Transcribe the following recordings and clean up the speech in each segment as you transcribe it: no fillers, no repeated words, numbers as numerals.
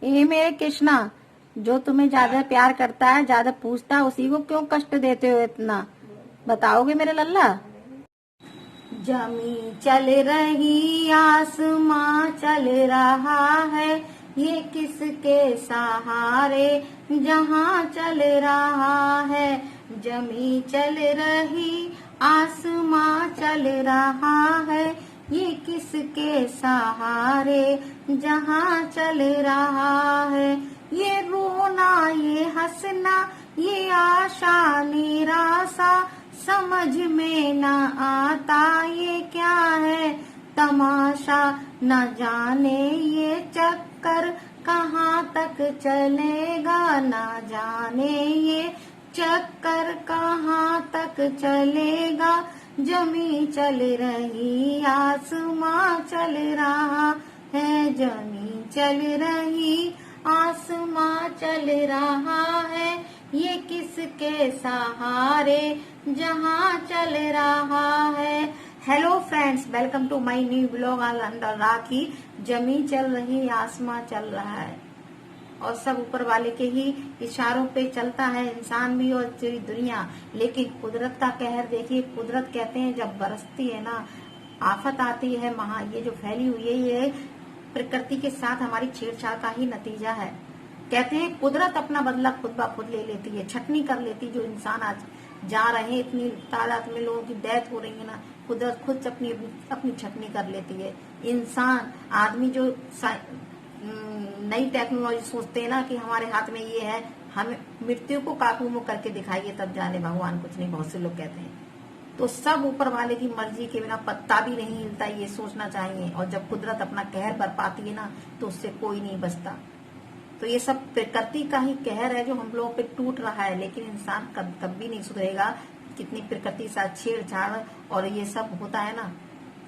ये मेरे कृष्णा, जो तुम्हें ज्यादा प्यार करता है, ज्यादा पूछता है, उसी को क्यों कष्ट देते हो इतना? बताओगे मेरे लल्ला? जमी चल रही, आसमां चल रहा है, ये किसके सहारे जहां चल रहा है। जमी चल रही, आसमां चल रहा है, ये किसके सहारे जहां चल रहा है। ये रोना, ये हंसना, ये आशा निराशा, समझ में न आता ये क्या है तमाशा। न जाने ये चक्कर कहाँ तक चलेगा, न जाने ये चक्कर कहाँ तक चलेगा। जमी चल रही, आसमां चल रहा है, जमी चल रही, आसमां चल रहा है, ये किसके सहारे जहां चल रहा है। Hello friends, welcome to my new blog अंडर राखी। जमी चल रही, आसमां चल रहा है, और सब ऊपर वाले के ही इशारों पे चलता है इंसान भी और पूरी दुनिया। लेकिन कुदरत का कहर देखिए। कुदरत कहते हैं जब बरसती है ना, आफत आती है महा, ये जो फैली हुई है, ये प्रकृति के साथ हमारी छेड़छाड़ का ही नतीजा है। कहते हैं कुदरत अपना बदला खुद ब खुद ले लेती है, छटनी कर लेती। जो इंसान आज जा रहे हैं, इतनी तादाद में लोगों की डेथ हो रही है ना, कुदरत खुद अपनी छटनी कर लेती है। इंसान, आदमी जो नई टेक्नोलॉजी सोचते हैं ना कि हमारे हाथ में ये है, हमें मृत्यु को काबू में करके दिखाइए तब जाने भगवान कुछ नहीं, बहुत से लोग कहते हैं। तो सब ऊपर वाले की मर्जी के बिना पत्ता भी नहीं हिलता, ये सोचना चाहिए। और जब कुदरत अपना कहर बरपाती है ना, तो उससे कोई नहीं बचता। तो ये सब प्रकृति का ही कहर है जो हम लोगों पे टूट रहा है। लेकिन इंसान कभी नहीं सुधरेगा। कितनी प्रकृति साथ छेड़छाड़ और ये सब होता है ना,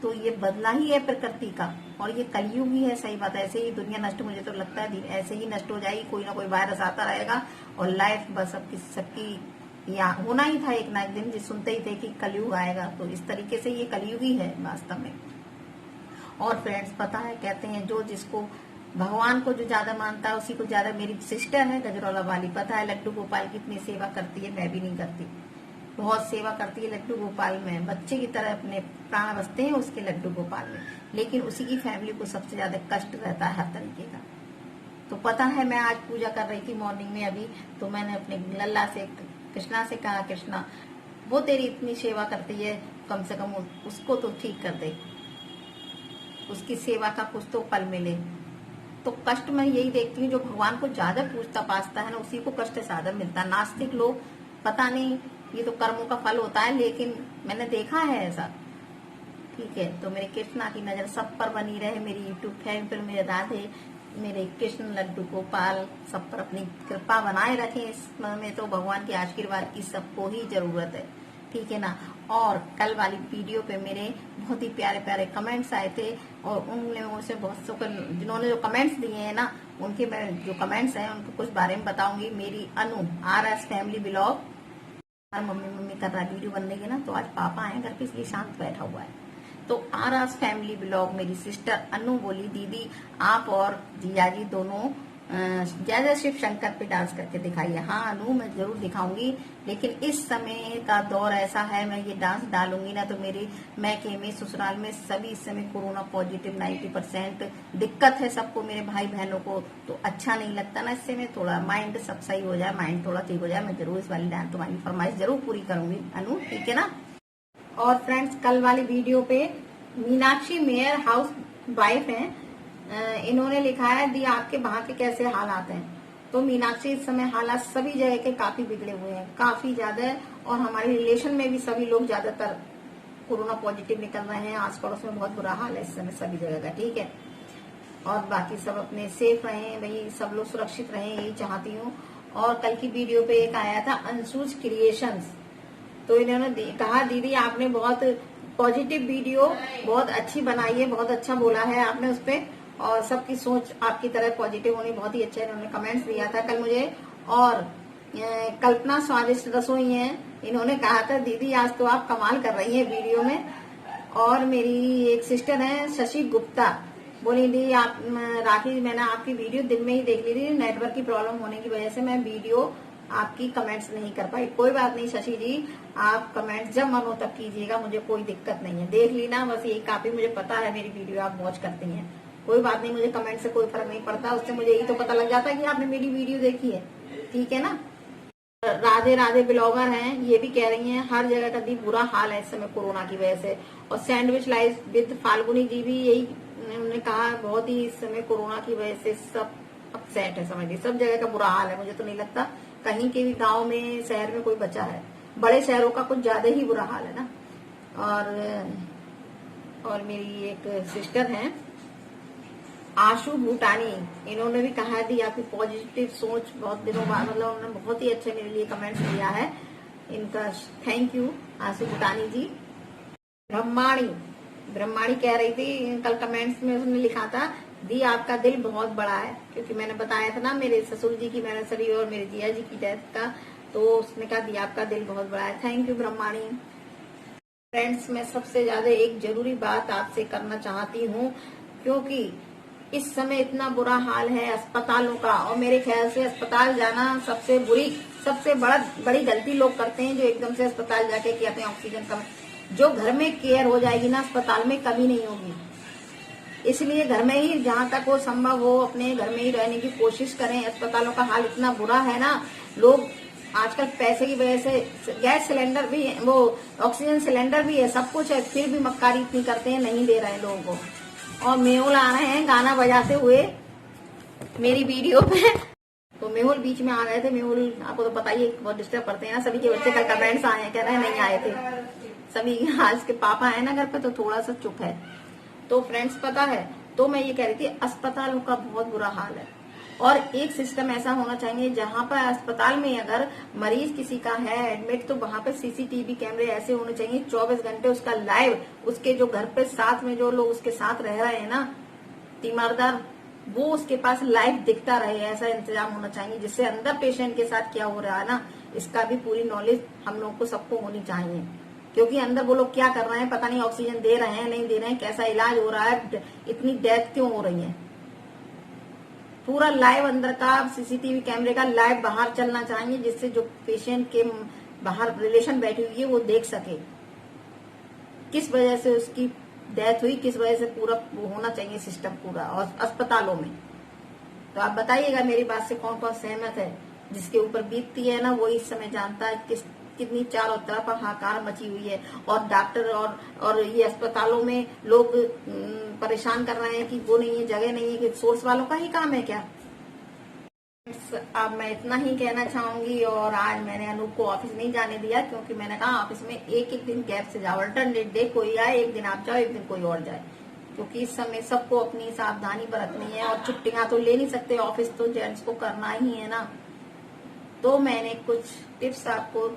तो ये बदला ही है प्रकृति का। और ये कलयुग ही है, सही बात है। ऐसे ही दुनिया नष्ट, मुझे तो लगता है ऐसे ही नष्ट हो जाएगी। कोई ना कोई वायरस आता रहेगा और लाइफ बस सबकी या होना ही था एक ना एक दिन। जिस सुनते ही थे कि कलयुग आएगा, तो इस तरीके से ये कलयुग ही है वास्तव में। और फ्रेंड्स, पता है कहते हैं जो जिसको भगवान को जो ज्यादा मानता है उसी को ज्यादा। मेरी सिस्टर है गजरौला वाली, पता है लड्डू गोपाल कितनी सेवा करती है, मैं भी नहीं करती। बहुत सेवा करती है लड्डू गोपाल में, बच्चे की तरह अपने प्राण बसते हैं उसके लड्डू गोपाल में। लेकिन उसी की फैमिली को सबसे ज्यादा कष्ट रहता है हर तरीके का। तो पता है, मैं आज पूजा कर रही थी मॉर्निंग में अभी, तो मैंने अपने लल्ला से, कृष्णा से कहा, कृष्णा वो तेरी इतनी सेवा करती है, कम से कम उसको तो ठीक कर दे, उसकी सेवा का कुछ तो फल मिले। तो कष्ट मैं यही देखती हूँ, जो भगवान को ज्यादा पूजता पासता है ना, उसी को कष्ट ज्यादा मिलता है। नास्तिक लोग पता नहीं, ये तो कर्मों का फल होता है, लेकिन मैंने देखा है ऐसा। ठीक है, तो मेरे कृष्णा की नजर सब पर बनी रहे, मेरी यूट्यूब फैमिली पर, मेरे राधे, मेरे कृष्ण लड्डू गोपाल सब पर अपनी कृपा बनाए रखें। इसमें तो भगवान के आशीर्वाद की सबको ही जरूरत है, ठीक है ना। और कल वाली वीडियो पे मेरे बहुत ही प्यारे प्यारे कमेंट्स आए थे, और उन लोगों से बहुत सो जिन्होंने जो कमेंट्स दिए हैं ना, उनके मैं जो कमेंट्स हैं उनको कुछ बारे में बताऊंगी। मेरी अनु RS फैमिली ब्लॉग, मम्मी कर रहा है वीडियो बनने की ना, तो आज पापा आए घर पे इसलिए शांत बैठा हुआ है। तो RS फैमिली ब्लॉग मेरी सिस्टर अनु बोली, दीदी आप और जिया जी दोनों जय जय शिव शंकर पे डांस करके दिखाइए। हाँ अनु, मैं जरूर दिखाऊंगी, लेकिन इस समय का दौर ऐसा है, मैं ये डांस डालूंगी ना तो मेरी मैके में, ससुराल में सभी इस समय कोरोना पॉजिटिव 90% दिक्कत है सबको, मेरे भाई बहनों को। तो अच्छा नहीं लगता ना, इससे में थोड़ा माइंड सब सही हो जाए, माइंड थोड़ा ठीक हो जाए। मैं जरूर इस वाली डांस तुम्हारी फरमाइश जरूर पूरी करूंगी अनु, ठीक है ना। और फ्रेंड्स, कल वाली वीडियो पे मीनाक्षी मेयर हाउस वाइफ है, इन्होंने लिखा है दी आपके वहां के कैसे हालात हैं। तो मीनाक्षी, इस समय हालात सभी जगह के काफी बिगड़े हुए हैं, काफी ज्यादा। और हमारे रिलेशन में भी सभी लोग ज्यादातर कोरोना पॉजिटिव निकल रहे हैं। आस पड़ोस में बहुत बुरा हाल है इस समय सभी जगह का, ठीक है। और बाकी सब अपने सेफ रहे भाई, सब लोग सुरक्षित रहे, यही चाहती हूँ। और कल की वीडियो पे एक आया था अंशुज क्रिएशंस, तो इन्होंने कहा दीदी आपने बहुत पॉजिटिव वीडियो बहुत अच्छी बनाई है, बहुत अच्छा बोला है आपने उस पे, और सबकी सोच आपकी तरह पॉजिटिव होनी बहुत ही अच्छा है। इन्होंने कमेंट्स दिया था कल मुझे। और कल्पना स्वादिष्ट रसोई है, इन्होंने कहा था दीदी आज तो आप कमाल कर रही हैं वीडियो में। और मेरी एक सिस्टर है शशि गुप्ता, बोली दी आप राखी, मैंने आपकी वीडियो दिन में ही देख ली थी, नेटवर्क की प्रॉब्लम होने की वजह से मैं वीडियो आपकी कमेंट्स नहीं कर पाई। कोई बात नहीं शशि जी, आप कमेंट्स जब मन हो तब कीजिएगा, मुझे कोई दिक्कत नहीं है। देख ली ना, बस यही काफी, मुझे पता है मेरी वीडियो आप वॉच करती हैं। कोई बात नहीं, मुझे कमेंट से कोई फर्क नहीं पड़ता, उससे मुझे यही तो पता लग जाता है कि आपने मेरी वीडियो देखी है, ठीक है ना। राधे राधे ब्लॉगर हैं, ये भी कह रही हैं हर जगह का दी बुरा हाल है इस समय कोरोना की वजह से। और सैंडविच लाइफ विद फाल्गुनी जी भी यही उन्होंने कहा, बहुत ही इस समय कोरोना की वजह से सब अपसेट है, समझिए सब जगह का बुरा हाल है। मुझे तो नहीं लगता कहीं के भी गांव में शहर में कोई बचा है, बड़े शहरों का कुछ ज्यादा ही बुरा हाल है ना। और मेरी एक सिस्टर हैं आशु भूटानी, इन्होंने भी कहा दी आपकी पॉजिटिव सोच, बहुत दिनों बाद मतलब उन्होंने बहुत ही अच्छे मेरे लिए कमेंट्स दिया है, इनका थैंक यू आशु भूटानी जी। ब्रह्माणी कह रही थी कल कमेंट्स में, उसने लिखा था दी आपका दिल बहुत बड़ा है, क्योंकि मैंने बताया था ना मेरे ससुर जी की मैनेसरी और मेरे जिया जी की डेथ का, तो उसने कहा दी आपका दिल बहुत बड़ा है। Thank you Brahmani. फ्रेंड्स, मैं सबसे ज्यादा एक जरूरी बात आपसे करना चाहती हूँ, क्योंकि इस समय इतना बुरा हाल है अस्पतालों का, और मेरे ख्याल से अस्पताल जाना सबसे बड़ी गलती लोग करते हैं, जो एकदम से अस्पताल जाके कहते हैं ऑक्सीजन कम। जो घर में केयर हो जाएगी ना, अस्पताल में कभी नहीं होगी। इसलिए घर में ही जहाँ तक वो संभव हो अपने घर में ही रहने की कोशिश करें। अस्पतालों का हाल इतना बुरा है ना, लोग आजकल पैसे की वजह से गैस सिलेंडर भी है, वो ऑक्सीजन सिलेंडर भी है, सब कुछ है, फिर भी मक्कारी इतनी करते हैं, नहीं दे रहे हैं लोगों को। और मेहुल आ रहे हैं गाना बजाते हुए मेरी वीडियो पे, तो मेहुल बीच में आ गए थे। मेहुल आपको तो पता ही बहुत डिस्टर्ब करते हैं ना, सभी के बच्चे कल कमेंट्स आए हैं, कह रहे हैं नहीं आए थे सभी, आज के पापा है ना घर पे तो थोड़ा सा चुप है। तो फ्रेंड्स पता है, तो मैं ये कह रही थी अस्पतालों का बहुत बुरा हाल है, और एक सिस्टम ऐसा होना चाहिए जहां पर अस्पताल में अगर मरीज किसी का है एडमिट, तो वहां पे सीसीटीवी कैमरे ऐसे होने चाहिए 24 घंटे उसका लाइव, उसके जो घर पे साथ में जो लोग उसके साथ रह रहे हैं ना तीमारदार, वो उसके पास लाइव दिखता रहे, ऐसा इंतजाम होना चाहिए, जिससे अंदर पेशेंट के साथ क्या हो रहा है ना, इसका भी पूरी नॉलेज हम लोग को सबको होनी चाहिए। क्योंकि अंदर वो लोग क्या कर रहे हैं पता नहीं, ऑक्सीजन दे रहे हैं नहीं दे रहे हैं, कैसा इलाज हो रहा है, इतनी डेथ क्यों हो रही है, पूरा लाइव अंदर का सीसीटीवी कैमरे का लाइव बाहर चलना चाहिए, जिससे जो पेशेंट के बाहर रिलेशन बैठी हुई है वो देख सके किस वजह से उसकी डेथ हुई, किस वजह से पूरा वो होना चाहिए सिस्टम पूरा और अस्पतालों में। तो आप बताइएगा मेरी बात से कौन कौन सहमत है। जिसके ऊपर बीतती है ना वो इस समय जानता है कितनी चारों तरफ हाहाकार मची हुई है, और डॉक्टर और ये अस्पतालों में लोग परेशान कर रहे हैं कि वो नहीं है, जगह नहीं है, कि सोर्स वालों का ही काम है क्या। अब मैं इतना ही कहना चाहूंगी, और आज मैंने अनूप को ऑफिस नहीं जाने दिया, क्योंकि मैंने कहा ऑफिस में एक एक दिन गैप से जाओ, अल्टरनेट डे कोई आए, एक दिन आप जाओ एक दिन कोई और जाए, क्योंकि इस समय सबको अपनी सावधानी बरतनी है, और छुट्टियां तो ले नहीं सकते, ऑफिस तो जेंट्स को करना ही है ना। तो मैंने कुछ टिप्स आपको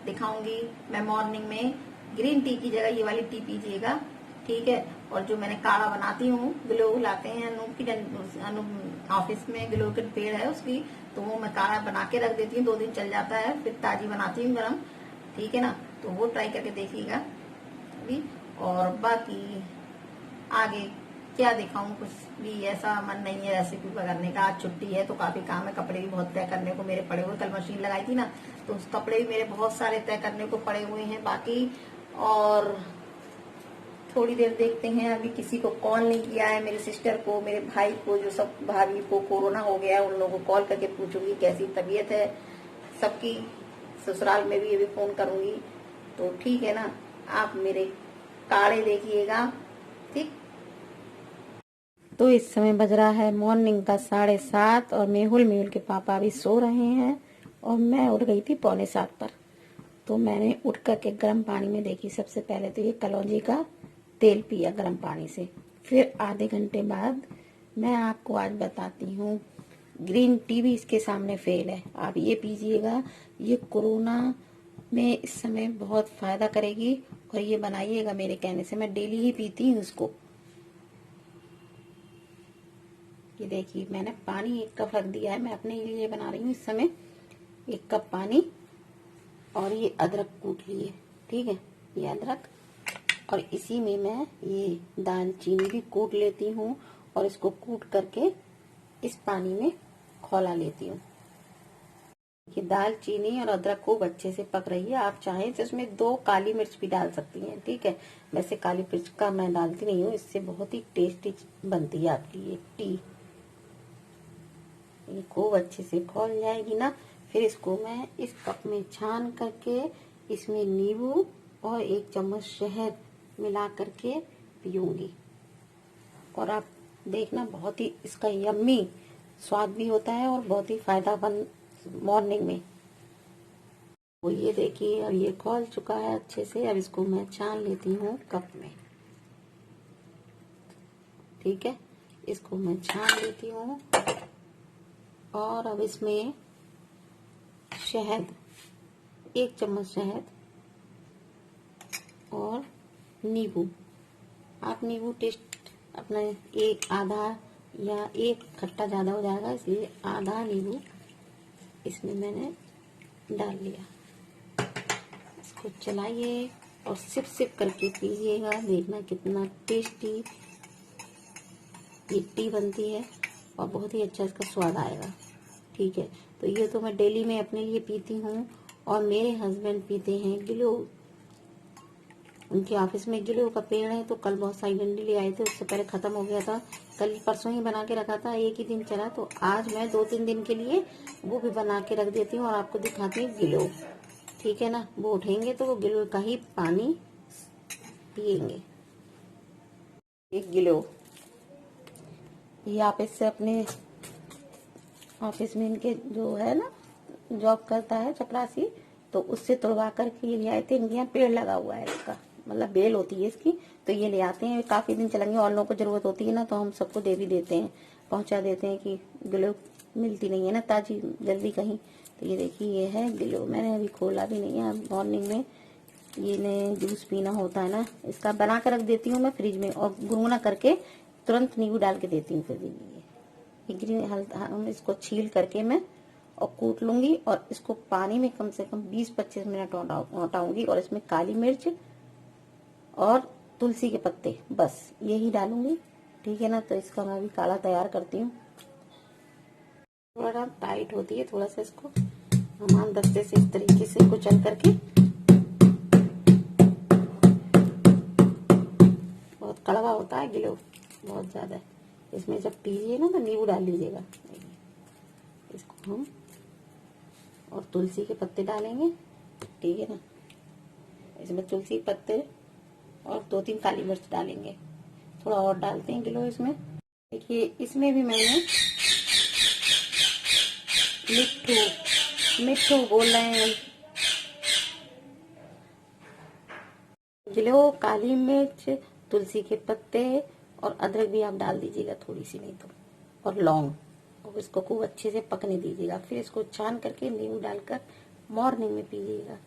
दिखाऊंगी। मैं मॉर्निंग में ग्रीन टी की जगह ये वाली टी पीजिएगा, ठीक है। और जो मैंने काढ़ा बनाती हूँ, ग्लो लाते हैं अनूप ऑफिस में ग्लो के पेड़ है उसकी, तो वो मैं काढ़ा बना के रख देती हूँ, 2 दिन चल जाता है, फिर ताजी बनाती हूँ गरम, ठीक है ना। तो वो ट्राई करके देखिएगा अभी। और बाकी आगे क्या दिखाऊं, कुछ भी ऐसा मन नहीं है रेसिपी करने का। आज छुट्टी है तो काफी काम है, कपड़े भी बहुत तय करने को मेरे पड़े हुए, कल मशीन लगाई थी ना, तो उस कपड़े भी मेरे बहुत सारे तय करने को पड़े हुए हैं बाकी। और थोड़ी देर देखते हैं, अभी किसी को कॉल नहीं किया है, मेरे सिस्टर को, मेरे भाई को, जो सब भाभी को कोरोना हो गया है, उन लोगों को कॉल करके पूछूंगी कैसी तबीयत है सबकी। ससुराल में भी अभी फोन करूंगी, तो ठीक है ना। आप मेरे काढ़े देखिएगा, ठीक। तो इस समय बज रहा है मॉर्निंग का 7:30, और मेहुल के पापा अभी सो रहे हैं, और मैं उठ गई थी 6:45 पर। तो मैंने उठ करके गर्म पानी में देखी, सबसे पहले तो ये कलौंजी का तेल पिया गर्म पानी से, फिर आधे घंटे बाद मैं आपको आज बताती हूँ ग्रीन टी भी इसके सामने फेल है, आप ये पीजिएगा, ये कोरोना में इस समय बहुत फायदा करेगी, और ये बनाइएगा मेरे कहने से, मैं डेली ही पीती हूँ इसको। ये देखिए मैंने पानी 1 कप रख दिया है, मैं अपने लिए बना रही हूँ इस समय। 1 कप पानी, और ये अदरक कूट लिए, ठीक है, ये अदरक, और इसी में मैं ये दालचीनी भी कूट लेती हूँ और इसको कूट करके इस पानी में खौला लेती हूँ। ये दालचीनी और अदरक खूब अच्छे से पक रही है। आप चाहें तो इसमें 2 काली मिर्च भी डाल सकती हैं, ठीक है। वैसे काली मिर्च का मैं डालती नहीं हूँ, इससे बहुत ही टेस्टी बनती है आपकी ये टी। ये खूब अच्छे से खौल जाएगी ना, फिर इसको मैं इस कप में छान करके इसमें नींबू और 1 चम्मच शहद मिला करके पीऊंगी। और आप देखना, बहुत ही इसका यम्मी स्वाद भी होता है और बहुत ही फायदेमंद मॉर्निंग में। वो ये देखिए, अब ये खौल चुका है अच्छे से। अब इसको मैं छान लेती हूँ कप में, ठीक है। इसको मैं छान लेती हूँ और अब इसमें शहद, 1 चम्मच शहद और नींबू। आप नींबू टेस्ट अपना, एक आधा या एक खट्टा ज्यादा हो जाएगा, इसलिए आधा नींबू इसमें मैंने डाल लिया। इसको चलाइए और सिप सिप करके पीजिएगा। देखना कितना टेस्टी ये टी बनती है और बहुत ही अच्छा इसका स्वाद आएगा, ठीक है। तो ये तो मैं डेली में अपने लिए पीती हूँ और मेरे हस्बैंड पीते हैं गिलो। उनके ऑफिस में गिलो का पेड़ है, तो कल बहुत सारी डंडी ले आए थे, उससे पहले खत्म हो गया था। कल परसों ही बना के रखा था, एक ही दिन चला, तो आज मैं 2-3 दिन के लिए वो भी बना के रख देती हूँ और आपको दिखाती हूँ गिलो, ठीक है ना। वो उठेंगे तो वो गिलो का ही पानी पियेंगे। एक गिलो ये आप इससे अपने ऑफिस में, इनके जो है ना जॉब करता है चपरासी, तो उससे तोड़वा करके ये ले आए थे। इनके यहाँ पेड़ लगा हुआ है इसका, मतलब बेल होती है इसकी, तो ये ले आते हैं। काफी दिन चलेंगे और लोगों को जरूरत होती है ना, तो हम सबको दे भी देते हैं, पहुंचा देते हैं कि गिलो मिलती नहीं है ना ताजी जल्दी कहीं। तो ये देखिए, ये है गिलो। मैंने अभी खोला भी नहीं है। मॉर्निंग में ये जूस पीना होता है ना, इसका बना कर रख देती हूँ मैं फ्रिज में और गुनगुना करके तुरंत नींबू डाल के देती हूँ फ्रिज में। ये ग्रीन इसको छील करके मैं और कूट लूंगी और इसको पानी में कम से कम 20-25 मिनट औटाऊंगी और इसमें काली मिर्च और तुलसी के पत्ते, बस यही डालूंगी, ठीक है ना। तो इसका मैं अभी काढ़ा तैयार करती हूँ। थोड़ा टाइट होती है, थोड़ा सा इसको हमाम दस्ते से इस तरीके से कुचल करके, बहुत कड़वा होता है गिलो, बहुत ज्यादा। इसमें जब पीजिए ना तो नींबू डाल लीजिएगा। इसको हम और तुलसी के पत्ते डालेंगे, ठीक है ना। इसमें तुलसी के पत्ते और 2-3 काली मिर्च डालेंगे। थोड़ा और डालते हैं गिलो इसमें। देखिए, इसमें भी मैंने मिट्ठू बोल रहे हैं, गिलो, काली मिर्च, तुलसी के पत्ते और अदरक भी आप डाल दीजिएगा थोड़ी सी, नहीं तो, और लौंग, और इसको खूब अच्छे से पकने दीजिएगा। फिर इसको छान करके नींबू डालकर मॉर्निंग में पीजिएगा।